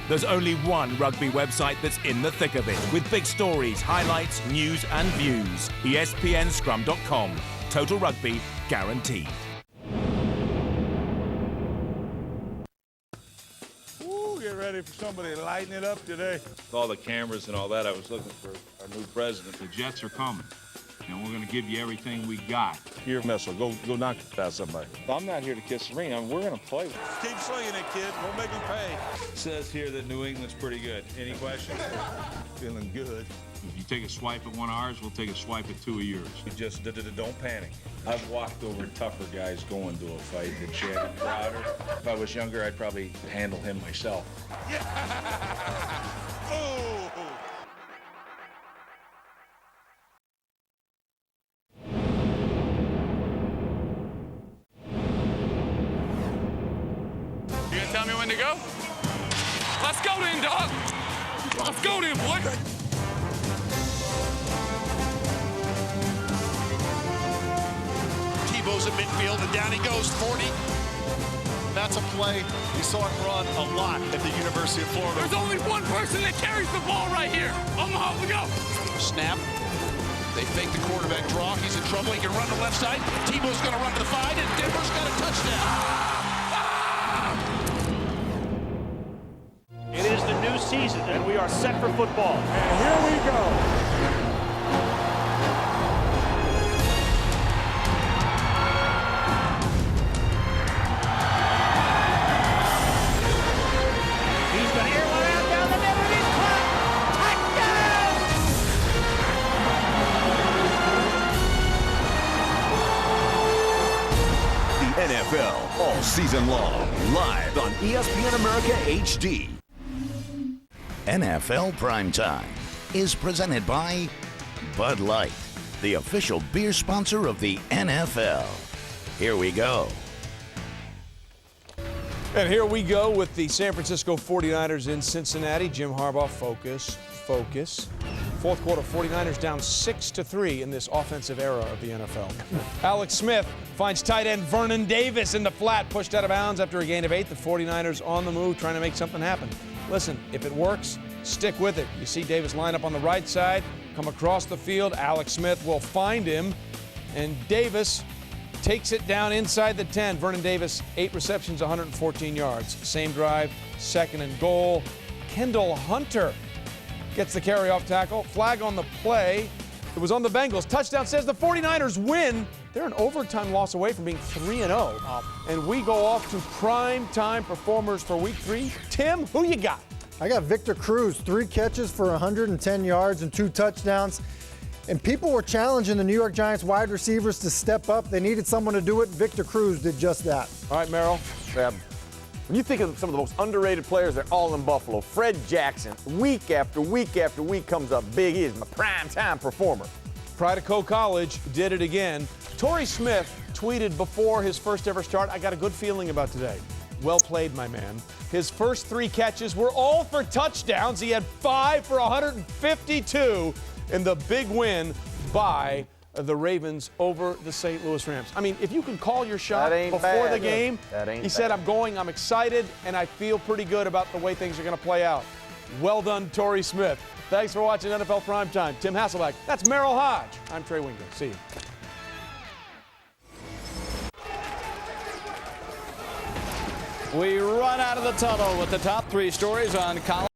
There's only one rugby website that's in the thick of it, with big stories, highlights, news and views. ESPNscrum.com. Total rugby guaranteed. Ooh, get ready for somebody to lighten it up today. With all the cameras and all that, I was looking for our new president. The Jets are coming, and we're going to give you everything we got. Here, Missile, go knock out somebody. I'm not here to kiss the ring. We're going to play. Keep slinging it, kid. We'll make them pay. It says here that New England's pretty good. Any questions? Feeling good. If you take a swipe at one of ours, we'll take a swipe at two of yours. You just don't panic. I've walked over tougher guys going to a fight than Chad Crowder. If I was younger, I'd probably handle him myself. Yeah! Oh! You gonna tell me when to go? Let's go then, dog. Let's go then, boy. Tebow's at midfield, and down he goes, 40. That's a play you saw him run a lot at the University of Florida. There's only one person that carries the ball right here. Omaha, we go. Snap. They fake the quarterback draw. He's in trouble. He can run to the left side. Tebow's going to run to the 5, and Denver's got a touchdown. It is the new season, and we are set for football. And here we go. He's going to air one out down the middle, and he's caught. The NFL all season long, live on ESPN America HD. NFL Primetime is presented by Bud Light, the official beer sponsor of the NFL. Here we go. And here we go with the San Francisco 49ers in Cincinnati. Jim Harbaugh, focus. Fourth quarter, 49ers down 6-3 in this offensive era of the NFL. Alex Smith finds tight end Vernon Davis in the flat, pushed out of bounds after a gain of 8. The 49ers on the move, trying to make something happen. Listen, if it works, stick with it. You see Davis line up on the right side, come across the field. Alex Smith will find him, and Davis takes it down inside the 10. Vernon Davis, 8 receptions, 114 yards. Same drive, second and goal. Kendall Hunter gets the carry-off tackle. Flag on the play. It was on the Bengals. Touchdown says the 49ers win. They're an overtime loss away from being 3-0. And we go off to prime-time performers for Week 3. Tim, who you got? I got Victor Cruz, 3 catches for 110 yards and 2 touchdowns. And people were challenging the New York Giants wide receivers to step up. They needed someone to do it. Victor Cruz did just that. All right, Merrill. When you think of some of the most underrated players, they're all in Buffalo. Fred Jackson, week after week after week, comes up big. He is my prime-time performer. Pride of Coe College did it again. Torrey Smith tweeted before his first ever start, I got a good feeling about today. Well played, my man. His first 3 catches were all for touchdowns. He had 5 for 152 in the big win by the Ravens over the St. Louis Rams. I mean, if you can call your shot before the game, he said, I'm excited, and I feel pretty good about the way things are going to play out. Well done, Torrey Smith. Thanks for watching NFL Primetime. Tim Hasselbeck. That's Merrill Hodge. I'm Trey Wingo. See you. We run out of the tunnel with the top 3 stories on college.